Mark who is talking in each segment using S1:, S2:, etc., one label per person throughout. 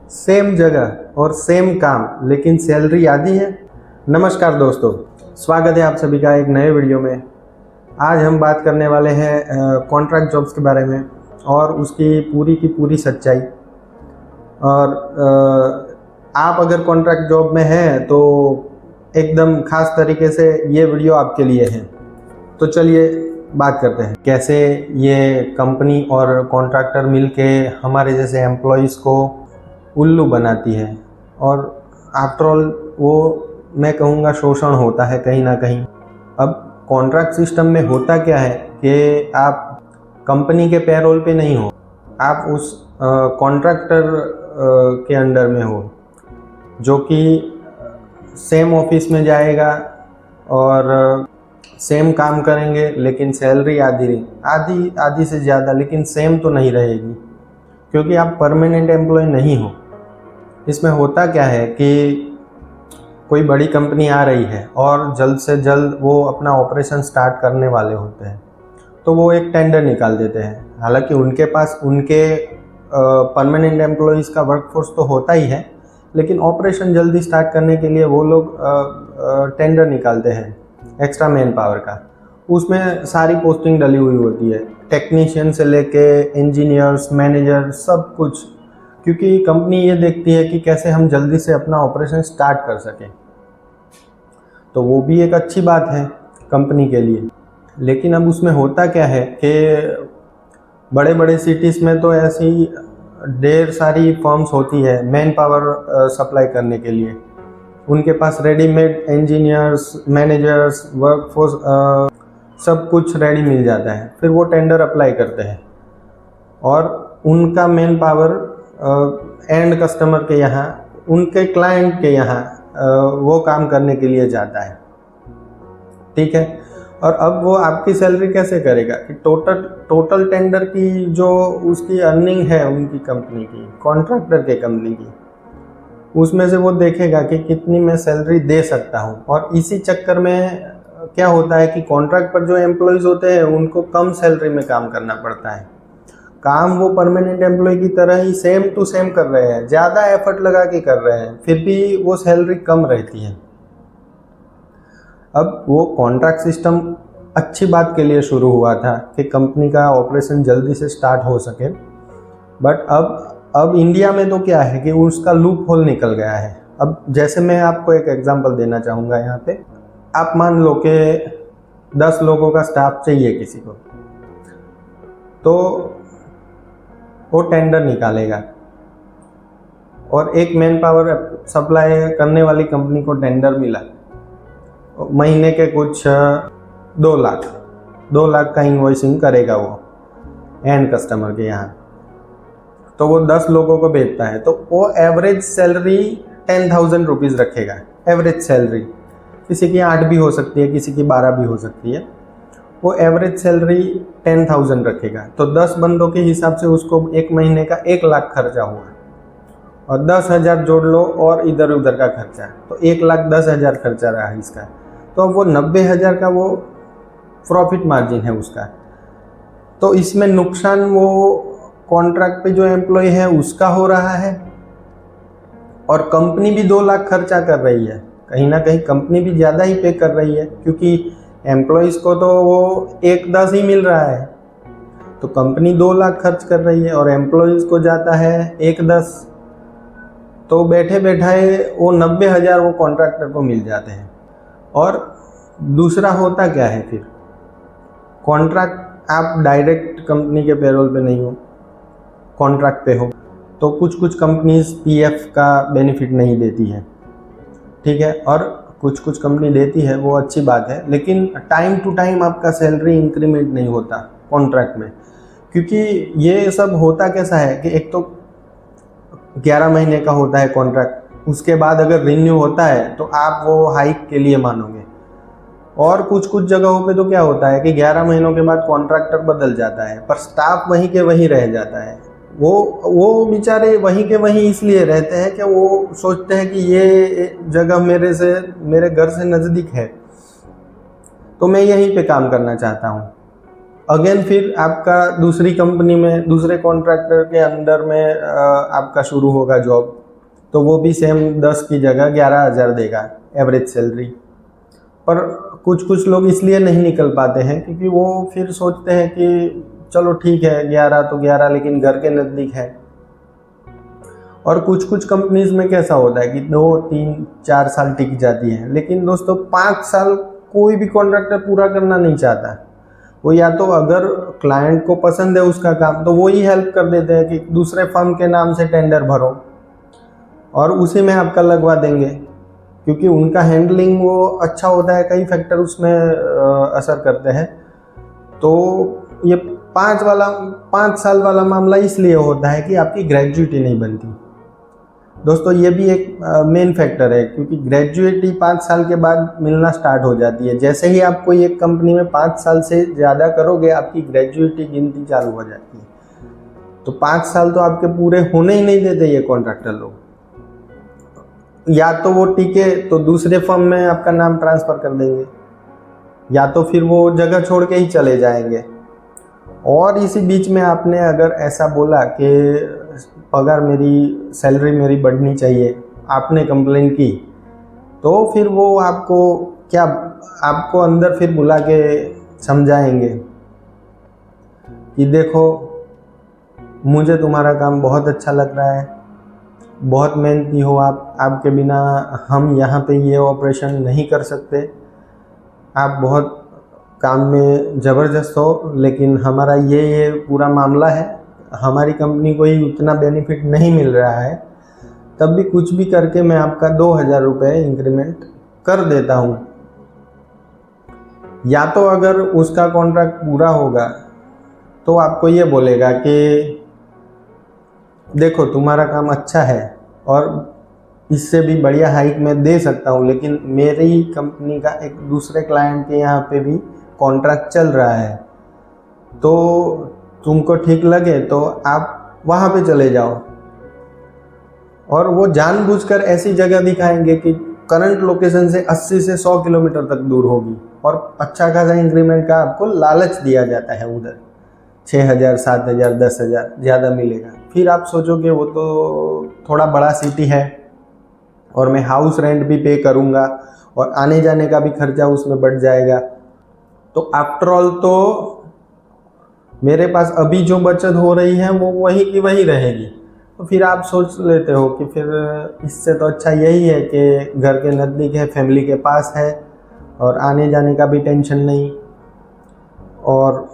S1: Same जगह और same काम लेकिन सैलरी आधी है। नमस्कार दोस्तों, स्वागत है आप सभी का एक नए वीडियो में। आज हम बात करने वाले हैं कॉन्ट्रैक्ट जॉब्स के बारे में और उसकी पूरी की पूरी सच्चाई। और आप अगर कॉन्ट्रैक्ट जॉब में हैं तो एकदम खास तरीके से ये वीडियो आपके लिए है। तो चलिए बात करते हैं कैसे ये कंपनी और कॉन्ट्रैक्टर मिलके हमारे जैसे एम्प्लॉयज़ को उल्लू बनाती है। और आफ्टर ऑल वो मैं कहूँगा शोषण होता है कहीं ना कहीं। अब कॉन्ट्रैक्ट सिस्टम में होता क्या है कि आप कंपनी के पेरोल पे नहीं हो, आप उस कॉन्ट्रैक्टर के अंडर में हो जो कि सेम ऑफिस में जाएगा और सेम काम करेंगे लेकिन सैलरी आधी से ज़्यादा, लेकिन सेम तो नहीं रहेगी क्योंकि आप परमानेंट एम्प्लॉय नहीं हो। इसमें होता क्या है कि कोई बड़ी कंपनी आ रही है और जल्द से जल्द वो अपना ऑपरेशन स्टार्ट करने वाले होते हैं तो वो एक टेंडर निकाल देते हैं। हालांकि उनके पास उनके परमानेंट एम्प्लॉयज़ का वर्कफोर्स तो होता ही है, लेकिन ऑपरेशन जल्दी स्टार्ट करने के लिए वो लोग टेंडर निकालते हैं एक्स्ट्रा मैन पावर का। उसमें सारी पोस्टिंग डली हुई होती है, टेक्नीशियन से लेके इंजीनियर्स, मैनेजर, सब कुछ, क्योंकि कंपनी ये देखती है कि कैसे हम जल्दी से अपना ऑपरेशन स्टार्ट कर सकें। तो वो भी एक अच्छी बात है कंपनी के लिए। लेकिन अब उसमें होता क्या है कि बड़े बड़े सिटीज़ में तो ऐसी ढेर सारी फर्म्स होती है मैन पावर सप्लाई करने के लिए। उनके पास रेडीमेड इंजीनियर्स, मैनेजर्स, वर्कफोर्स सब कुछ रेडी मिल जाता है। फिर वो टेंडर अप्लाई करते हैं और उनका मैन पावर एंड कस्टमर के यहाँ, उनके क्लाइंट के यहाँ वो काम करने के लिए जाता है। ठीक है। और अब वो आपकी सैलरी कैसे करेगा कि टोटल टेंडर की जो उसकी अर्निंग है उनकी कंपनी की, कॉन्ट्रैक्टर के कंपनी की, उसमें से वो देखेगा कि कितनी मैं सैलरी दे सकता हूँ। और इसी चक्कर में क्या होता है कि कॉन्ट्रैक्ट पर जो एम्प्लॉयज़ होते हैं उनको कम सैलरी में काम करना पड़ता है। काम वो परमानेंट एम्प्लॉय की तरह ही सेम टू सेम कर रहे हैं, ज़्यादा एफर्ट लगा के कर रहे हैं, फिर भी वो सैलरी कम रहती है। अब वो कॉन्ट्रैक्ट सिस्टम अच्छी बात के लिए शुरू हुआ था कि कंपनी का ऑपरेशन जल्दी से स्टार्ट हो सके, बट अब इंडिया में तो क्या है कि उसका लूप होल निकल गया है। अब जैसे मैं आपको एक एग्जांपल देना चाहूँगा यहाँ पे। आप मान लो कि 10 लोगों का स्टाफ चाहिए किसी को, तो वो टेंडर निकालेगा और एक मैन पावर सप्लाई करने वाली कंपनी को टेंडर मिला, महीने के कुछ 2 लाख का इन्वॉइसिंग करेगा वो एंड कस्टमर के यहाँ। तो वो 10 लोगों को भेजता है तो वो एवरेज सैलरी 10,000 रुपीज़ रखेगा। एवरेज सैलरी किसी की 8 भी हो सकती है, किसी की 12 भी हो सकती है। वो एवरेज सैलरी 10,000 रखेगा। तो 10 बंदों के हिसाब से उसको एक महीने का 1 लाख खर्चा हुआ और 10,000 जोड़ लो और इधर उधर का खर्चा, तो 1,10,000 खर्चा रहा इसका। तो अब वो 90,000 का वो प्रॉफिट मार्जिन है उसका। तो इसमें नुकसान वो कॉन्ट्रैक्ट पे जो एम्प्लॉय है उसका हो रहा है और कंपनी भी 2 लाख खर्चा कर रही है। कहीं ना कहीं कंपनी भी ज़्यादा ही पे कर रही है क्योंकि एम्प्लॉयज़ को तो वो 1,10 ही मिल रहा है, तो कंपनी 2 लाख खर्च कर रही है और एम्प्लॉयज़ को जाता है 1,10। तो बैठे बैठाए वो 90,000 वो कॉन्ट्रैक्टर को मिल जाते हैं। और दूसरा होता क्या है फिर, कॉन्ट्रैक्ट आप डायरेक्ट कंपनी के पेरोल पे नहीं हो, कॉन्ट्रैक्ट पे हो, तो कुछ कंपनीज पीएफ का बेनिफिट नहीं देती है। ठीक है। और कुछ कंपनी देती है, वो अच्छी बात है, लेकिन टाइम टू टाइम आपका सैलरी इंक्रीमेंट नहीं होता कॉन्ट्रैक्ट में। क्योंकि ये सब होता कैसा है कि एक तो 11 महीने का होता है कॉन्ट्रैक्ट, उसके बाद अगर रिन्यू होता है तो आप वो हाइक के लिए मानोगे। और कुछ जगहों पे तो क्या होता है कि 11 महीनों के बाद कॉन्ट्रैक्टर बदल जाता है पर स्टाफ वहीं के वहीं रह जाता है। वो बेचारे वहीं के वहीं इसलिए रहते हैं कि वो सोचते हैं कि ये जगह मेरे घर से नज़दीक है तो मैं यहीं पे काम करना चाहता हूँ। अगेन फिर आपका दूसरी कंपनी में दूसरे कॉन्ट्रैक्टर के अंडर में आपका शुरू होगा जॉब, तो वो भी सेम 10 की जगह 11,000 देगा एवरेज सैलरी। पर कुछ कुछ लोग इसलिए नहीं निकल पाते हैं क्योंकि वो फिर सोचते हैं कि चलो ठीक है 11 तो 11, लेकिन घर के नज़दीक है। और कुछ कुछ कंपनीज में कैसा होता है कि 2, 3, 4 साल टिक जाती है, लेकिन दोस्तों 5 साल कोई भी कॉन्ट्रैक्टर पूरा करना नहीं चाहता। वो या तो अगर क्लाइंट को पसंद है उसका काम तो वो ही हेल्प कर देते हैं कि दूसरे फर्म के नाम से टेंडर भरो और उसी में आपका लगवा देंगे, क्योंकि उनका हैंडलिंग वो अच्छा होता है, कई फैक्टर उसमें असर करते हैं। तो ये 5 साल वाला मामला इसलिए होता है कि आपकी ग्रेजुएटी नहीं बनती। दोस्तों ये भी एक मेन फैक्टर है, क्योंकि ग्रेजुएटी 5 साल के बाद मिलना स्टार्ट हो जाती है। जैसे ही आप कोई एक कंपनी में 5 साल से ज़्यादा करोगे आपकी ग्रेजुएटी गिनती चालू हो जाती है। तो 5 साल तो आपके पूरे होने ही नहीं देते ये कॉन्ट्रैक्टर लोग। या तो वो टिके तो दूसरे फर्म में आपका नाम ट्रांसफ़र कर देंगे, या तो फिर वो जगह छोड़ के ही चले जाएंगे। और इसी बीच में आपने अगर ऐसा बोला कि पगार मेरी सैलरी मेरी बढ़नी चाहिए, आपने कंप्लेन की, तो फिर वो आपको अंदर फिर बुला के समझाएंगे कि देखो मुझे तुम्हारा काम बहुत अच्छा लग रहा है, बहुत मेहनती हो आप, आपके बिना हम यहाँ पे ये ऑपरेशन नहीं कर सकते, आप बहुत काम में ज़बरदस्त हो, लेकिन हमारा ये पूरा मामला है, हमारी कंपनी को ही उतना बेनिफिट नहीं मिल रहा है, तब भी कुछ भी करके मैं आपका 2,000 रुपये इंक्रीमेंट कर देता हूँ। या तो अगर उसका कॉन्ट्रैक्ट पूरा होगा तो आपको ये बोलेगा कि देखो तुम्हारा काम अच्छा है और इससे भी बढ़िया हाइक मैं दे सकता हूँ, लेकिन मेरी कंपनी का एक दूसरे क्लाइंट के यहाँ पे भी कॉन्ट्रैक्ट चल रहा है, तो तुमको ठीक लगे तो आप वहाँ पे चले जाओ। और वो जानबूझकर ऐसी जगह दिखाएंगे कि करंट लोकेशन से 80 से 100 किलोमीटर तक दूर होगी और अच्छा खासा इंक्रीमेंट का आपको लालच दिया जाता है। उधर 6,000, 7,000, 10,000 ज़्यादा मिलेगा। फिर आप सोचोगे वो तो थोड़ा बड़ा सिटी है और मैं हाउस रेंट भी पे करूँगा और आने जाने का भी खर्चा उसमें बढ़ जाएगा, तो आफ्टर ऑल तो मेरे पास अभी जो बचत हो रही है वो वही की वही रहेगी। तो फिर आप सोच लेते हो कि फिर इससे तो अच्छा यही है कि घर के नज़दीक है, फैमिली के पास है और आने जाने का भी टेंशन नहीं, और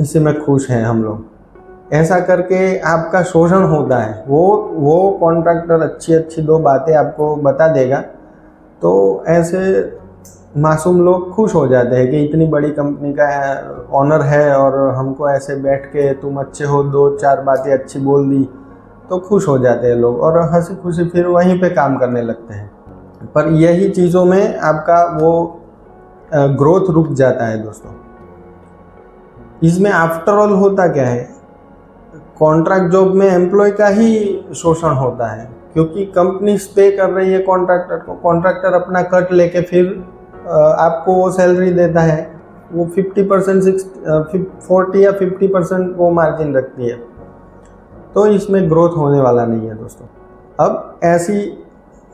S1: इसी में खुश हैं हम लोग। ऐसा करके आपका शोषण होता है। वो कॉन्ट्रैक्टर अच्छी 2 बातें आपको बता देगा, तो ऐसे मासूम लोग खुश हो जाते हैं कि इतनी बड़ी कंपनी का ऑनर है और हमको ऐसे बैठ के तुम अच्छे हो 2-4 बातें अच्छी बोल दी, तो खुश हो जाते हैं लोग और हंसी खुशी फिर वहीं पे काम करने लगते हैं। पर यही चीज़ों में आपका वो ग्रोथ रुक जाता है दोस्तों। इसमें आफ्टर ऑल होता क्या है, कॉन्ट्रैक्ट जॉब में एम्प्लॉय का ही शोषण होता है, क्योंकि कंपनी पे कर रही है कॉन्ट्रैक्टर को, कॉन्ट्रैक्टर अपना कट लेके फिर आपको वो सैलरी देता है, वो 50%, 40 या 50% वो मार्जिन रखती है, तो इसमें ग्रोथ होने वाला नहीं है दोस्तों। अब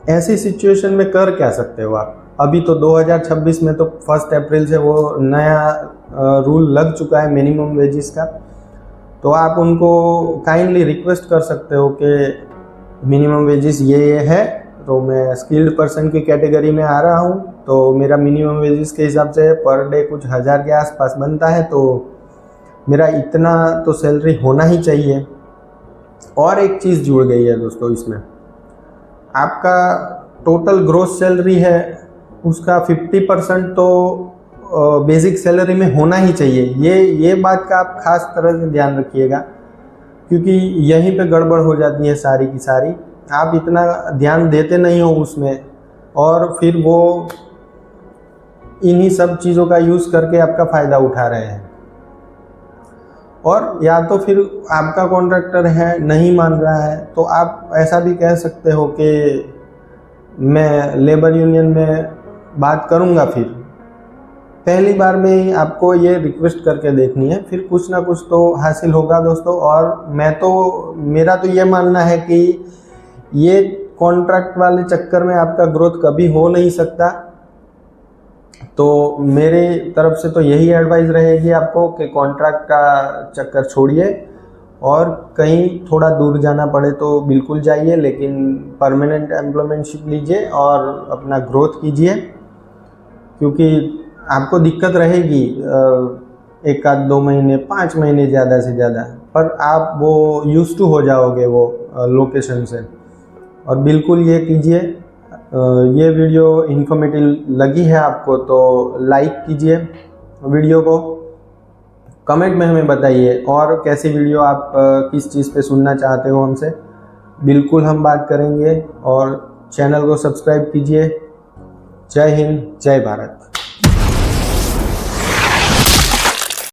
S1: ऐसी सिचुएशन में कर क्या सकते हो आप? अभी तो 2026 में तो 1 अप्रैल से वो नया रूल लग चुका है मिनिमम वेजेस का, तो आप उनको काइंडली रिक्वेस्ट कर सकते हो कि मिनिमम वेजेस ये है, तो मैं स्किल्ड पर्सन की कैटेगरी में आ रहा हूँ, तो मेरा मिनिमम वेजेस के हिसाब से पर डे कुछ 1000 के आसपास बनता है, तो मेरा इतना तो सैलरी होना ही चाहिए। और एक चीज़ जुड़ गई है दोस्तों इसमें, आपका टोटल ग्रोस सैलरी है उसका 50% तो बेसिक सैलरी में होना ही चाहिए। ये बात का आप खास तरह से ध्यान रखिएगा, क्योंकि यहीं पे गड़बड़ हो जाती है सारी की सारी। आप इतना ध्यान देते नहीं हो उसमें और फिर वो इन्हीं सब चीज़ों का यूज़ करके आपका फ़ायदा उठा रहे हैं। और या तो फिर आपका कॉन्ट्रैक्टर है नहीं मान रहा है, तो आप ऐसा भी कह सकते हो कि मैं लेबर यूनियन में बात करूंगा, फिर पहली बार में ही आपको ये रिक्वेस्ट करके देखनी है, फिर कुछ ना कुछ तो हासिल होगा दोस्तों। और मेरा तो ये मानना है कि ये कॉन्ट्रैक्ट वाले चक्कर में आपका ग्रोथ कभी हो नहीं सकता। तो मेरे तरफ से तो यही एडवाइस रहेगी आपको कि कॉन्ट्रैक्ट का चक्कर छोड़िए और कहीं थोड़ा दूर जाना पड़े तो बिल्कुल जाइए, लेकिन परमानेंट एम्प्लॉयमेंटशिप लीजिए और अपना ग्रोथ कीजिए, क्योंकि आपको दिक्कत रहेगी 1-2 महीने 5 महीने ज़्यादा से ज़्यादा, पर आप वो यूज़ टू हो जाओगे वो लोकेशन से। और बिल्कुल ये कीजिए। ये वीडियो इन्फॉर्मेटिव लगी है आपको तो लाइक कीजिए वीडियो को, कमेंट में हमें बताइए और कैसी वीडियो आप किस चीज़ पे सुनना चाहते हो हमसे, बिल्कुल हम बात करेंगे। और चैनल को सब्सक्राइब कीजिए। जय हिंद, जय भारत।